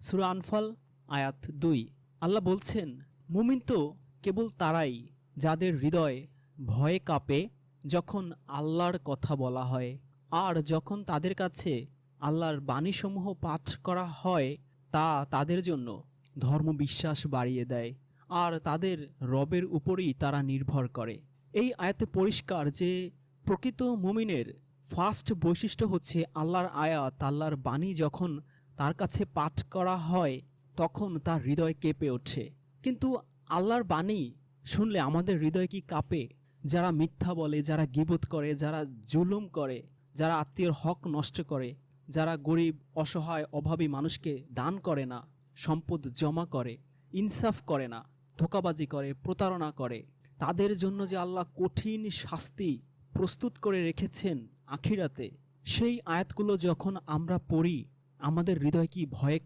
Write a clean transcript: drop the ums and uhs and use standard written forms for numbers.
সূরা আনফাল আয়াত ২। আল্লাহ বলছেন, মুমিন তো কেবল তারাই যাদের হৃদয় ভয়ে কাঁপে যখন আল্লাহর কথা বলা হয়, আর যখন তাদের কাছে আল্লাহর বাণীসমূহ পাঠ করা হয় তা তাদের জন্য ধর্মবিশ্বাস বাড়িয়ে দেয় আর তাদের রবের উপরই তারা নির্ভর করে। এই আয়াতে পরিষ্কার যে প্রকৃত মুমিনের ফার্স্ট বৈশিষ্ট্য হচ্ছে আল্লাহর আয়াত, আল্লাহর বাণী যখন তার কাছে পাঠ করা হয় তখন তার হৃদয় কেঁপে ওঠে। কিন্তু আল্লাহর বাণী শুনলে আমাদের হৃদয় কি কাঁপে? যারা মিথ্যা বলে, যারা গীবত করে, যারা জুলুম করে, যারা আত্মীয়র হক নষ্ট করে, যারা গরিব অসহায় অভাবী মানুষকে দান করে না, সম্পদ জমা করে, ইনসাফ করে না, ধোঁকাবাজি করে, প্রতারণা করে, তাদের জন্য যে আল্লাহ কঠিন শাস্তি প্রস্তুত করে রেখেছেন আখিরাতে, সেই আয়াতগুলো যখন আমরা পড়ি আমাদের হৃদয় কি ভয়ে